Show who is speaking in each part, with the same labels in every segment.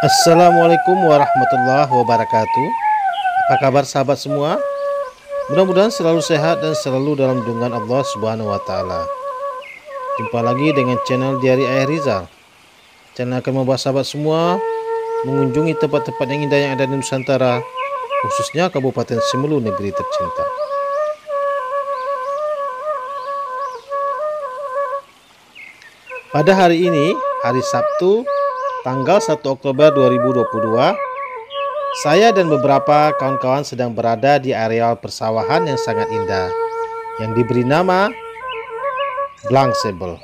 Speaker 1: Assalamualaikum warahmatullahi wabarakatuh. Apa kabar sahabat semua? Mudah-mudahan selalu sehat dan selalu dalam lindungan Allah Subhanahu wa taala. Jumpa lagi dengan channel Diari Ayah Rizal. Channel akan membawa sahabat semua mengunjungi tempat-tempat yang indah yang ada di Nusantara, khususnya Kabupaten Simelu, negeri tercinta. Pada hari ini, hari Sabtu, tanggal 1 Oktober 2022, saya dan beberapa kawan-kawan sedang berada di areal persawahan yang sangat indah yang diberi nama Blangsebel.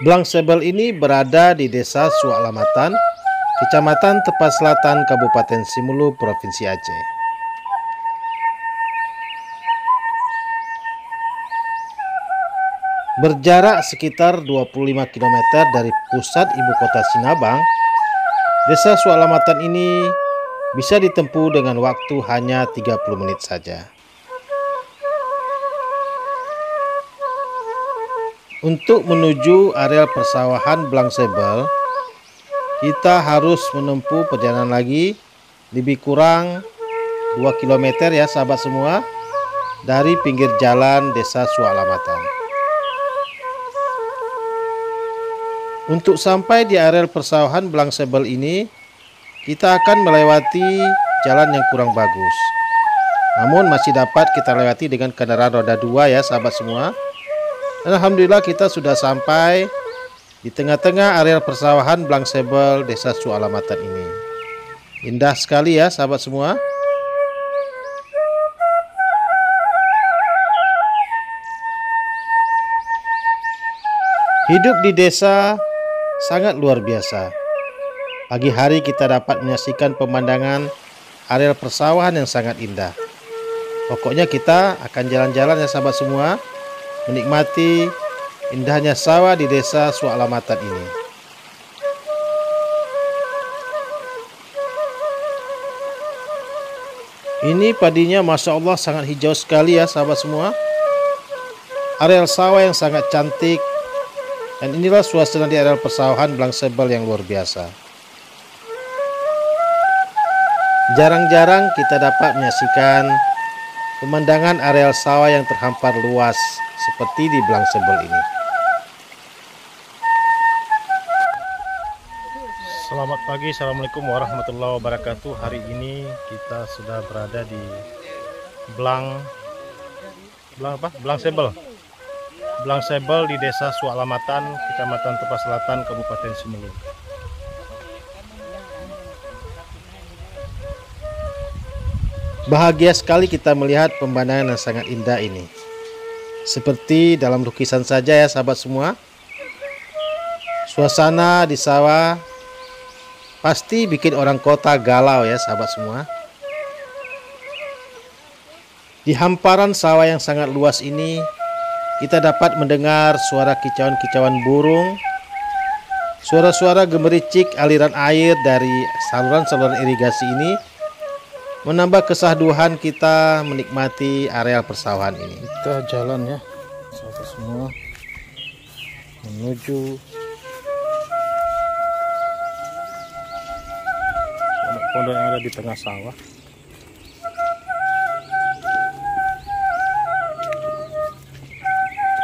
Speaker 1: Blangsebel ini berada di Desa Suaklamatan, Kecamatan Tepas Selatan, Kabupaten Simelu, Provinsi Aceh. Berjarak sekitar 25 km dari pusat ibu kota Sinabang, Desa Suaklamatan ini bisa ditempuh dengan waktu hanya 30 menit saja. Untuk menuju areal persawahan Blangsebel, kita harus menempuh perjalanan lagi lebih kurang 2 km ya sahabat semua, dari pinggir jalan Desa Suaklamatan. Untuk sampai di areal persawahan Blangsebel ini, kita akan melewati jalan yang kurang bagus. Namun masih dapat kita lewati dengan kendaraan roda 2 ya sahabat semua. Dan alhamdulillah kita sudah sampai di tengah-tengah areal persawahan Blangsebel Desa Suaklamatan ini. Indah sekali ya sahabat semua. Hidup di desa sangat luar biasa. Pagi hari kita dapat menyaksikan pemandangan areal persawahan yang sangat indah. Pokoknya kita akan jalan-jalan ya sahabat semua, menikmati indahnya sawah di Desa Suaklamatan ini. Ini padinya Masya Allah sangat hijau sekali ya sahabat semua. Areal sawah yang sangat cantik. Dan inilah suasana di areal persawahan Blangsebel yang luar biasa. Jarang-jarang kita dapat menyaksikan pemandangan areal sawah yang terhampar luas seperti di Blangsebel ini. Selamat pagi, Assalamualaikum warahmatullahi wabarakatuh. Hari ini kita sudah berada di Blangsebel di Desa Suaklamatan, Kecamatan Tepas Selatan, Kabupaten Simelu. Bahagia sekali kita melihat pemandangan yang sangat indah ini. Seperti dalam lukisan saja ya sahabat semua. Suasana di sawah pasti bikin orang kota galau ya sahabat semua. Di hamparan sawah yang sangat luas ini, kita dapat mendengar suara kicauan-kicauan burung, suara-suara gemericik aliran air dari saluran-saluran irigasi ini menambah kesahduhan kita menikmati areal persawahan ini. Kita jalan ya, sahabat semua, menuju pondok yang ada di tengah sawah.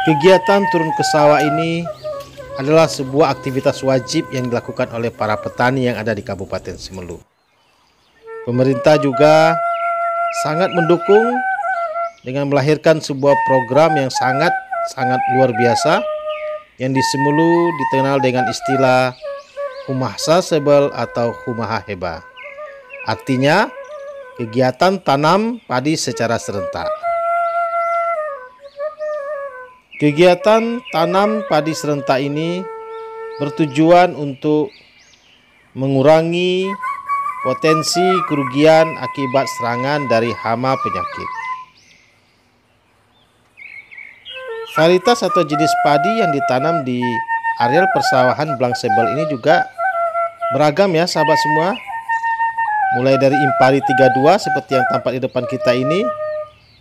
Speaker 1: Kegiatan turun ke sawah ini adalah sebuah aktivitas wajib yang dilakukan oleh para petani yang ada di Kabupaten Simelu. Pemerintah juga sangat mendukung dengan melahirkan sebuah program yang sangat luar biasa yang di Simelu dikenal dengan istilah Humahsasebel atau Humahaheba. Artinya kegiatan tanam padi secara serentak. Kegiatan tanam padi serentak ini bertujuan untuk mengurangi potensi kerugian akibat serangan dari hama penyakit. Varietas atau jenis padi yang ditanam di areal persawahan Blangsebel ini juga beragam ya sahabat semua. Mulai dari Impari 32 seperti yang tampak di depan kita ini,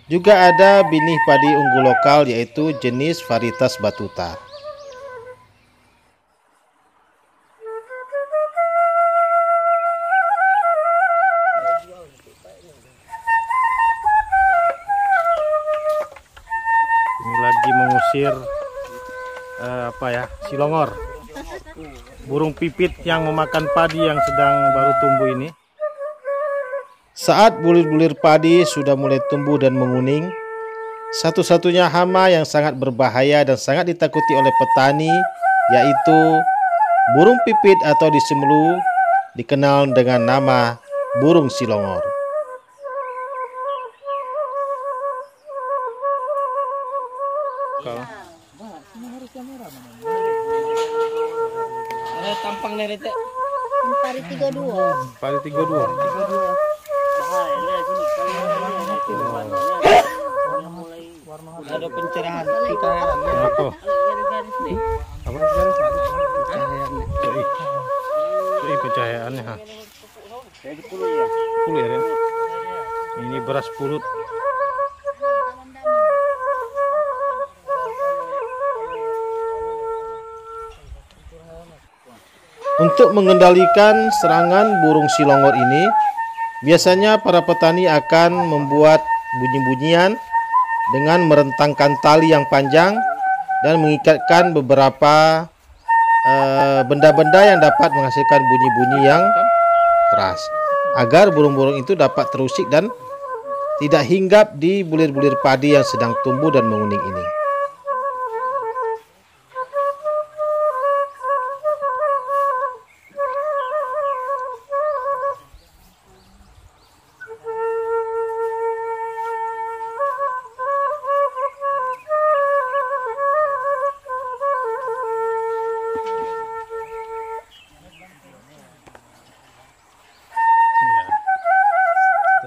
Speaker 1: juga ada benih padi unggul lokal yaitu jenis varietas Batuta. mengusir silongor, burung pipit yang memakan padi yang sedang baru tumbuh ini. Saat bulir-bulir padi sudah mulai tumbuh dan menguning, satu-satunya hama yang sangat berbahaya dan sangat ditakuti oleh petani yaitu burung pipit atau di Semelu dikenal dengan nama burung silongor.
Speaker 2: Tampang nerete.
Speaker 3: Pari 32.
Speaker 1: Pari 32.
Speaker 2: Ada pencerahan.
Speaker 1: Apa? Apa? Pencahayaannya. Puluh ya. Ini beras pulut. Untuk mengendalikan serangan burung silongor ini, biasanya para petani akan membuat bunyi-bunyian dengan merentangkan tali yang panjang dan mengikatkan beberapa benda-benda yang dapat menghasilkan bunyi-bunyi yang keras agar burung-burung itu dapat terusik dan tidak hinggap di bulir-bulir padi yang sedang tumbuh dan menguning ini.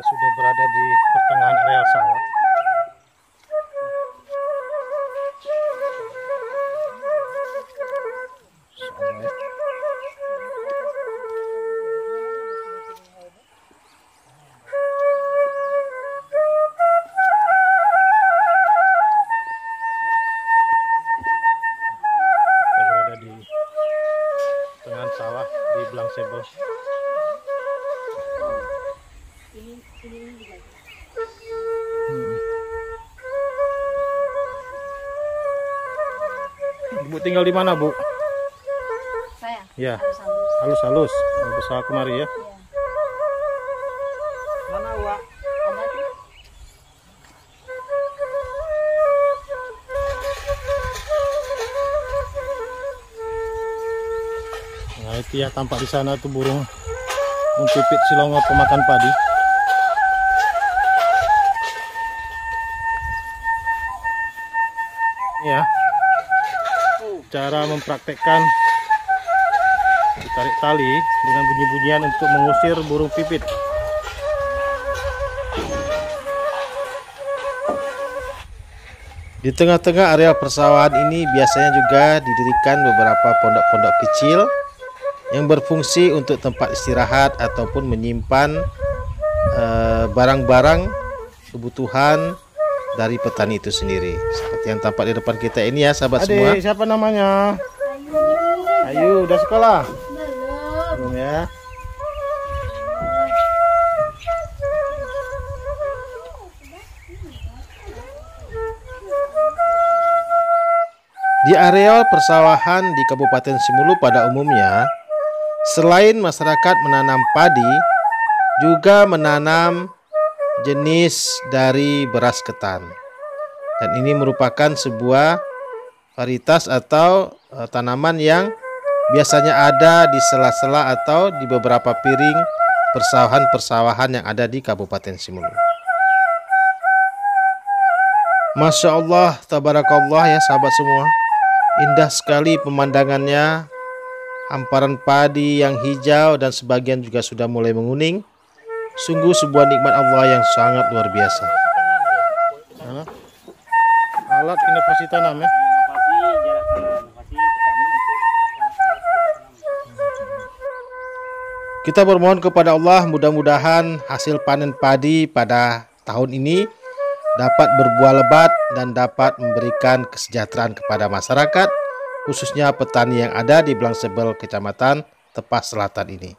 Speaker 1: Sudah berada di pertengahan areal sawah. Kita berada di pertengahan sawah di Blangsebel. Ibu tinggal di mana, Bu?
Speaker 3: Saya.
Speaker 1: Ya,
Speaker 3: Halus-halus.
Speaker 1: halus-halus. Bersama kemari ya.
Speaker 2: Mana Wak?
Speaker 3: Ada tuh.
Speaker 1: Nah itu ya, tampak di sana tuh burung pipit silongor pemakan padi. Ya, cara mempraktekkan ditarik tali dengan bunyi-bunyian untuk mengusir burung pipit. Di tengah-tengah area persawahan ini biasanya juga didirikan beberapa pondok-pondok kecil yang berfungsi untuk tempat istirahat ataupun menyimpan barang-barang kebutuhan dari petani itu sendiri. Seperti yang tampak di depan kita ini ya, sahabat semua. Adik, siapa namanya? Ayu, udah sekolah? Belum ya. Di areal persawahan di Kabupaten Semelu pada umumnya, selain masyarakat menanam padi, juga menanam jenis dari beras ketan. Dan ini merupakan sebuah varietas atau tanaman yang biasanya ada di sela-sela atau di beberapa piring persawahan-persawahan yang ada di Kabupaten Semelu. Masya Allah, tabarakallah ya sahabat semua. Indah sekali pemandangannya, hamparan padi yang hijau dan sebagian juga sudah mulai menguning. Sungguh sebuah nikmat Allah yang sangat luar biasa. Alat inovasi tanam ya. Kita bermohon kepada Allah mudah-mudahan hasil panen padi pada tahun ini dapat berbuah lebat dan dapat memberikan kesejahteraan kepada masyarakat, khususnya petani yang ada di Blangsebel, Kecamatan Tepas Selatan ini.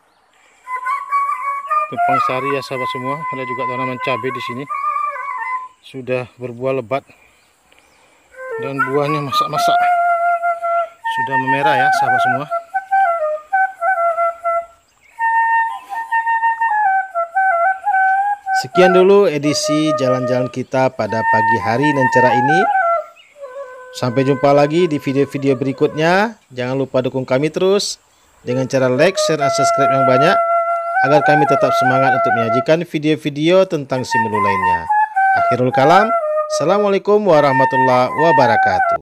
Speaker 1: Tepang sari ya sahabat semua, ada juga tanaman cabai di sini. Sudah berbuah lebat. Dan buahnya masak-masak. Sudah memerah ya sahabat semua. Sekian dulu edisi jalan-jalan kita pada pagi hari yang cerah ini. Sampai jumpa lagi di video-video berikutnya. Jangan lupa dukung kami terus dengan cara like, share, dan subscribe yang banyak agar kami tetap semangat untuk menyajikan video-video tentang Simelu lainnya. Akhirul kalam. Assalamualaikum warahmatullahi wabarakatuh.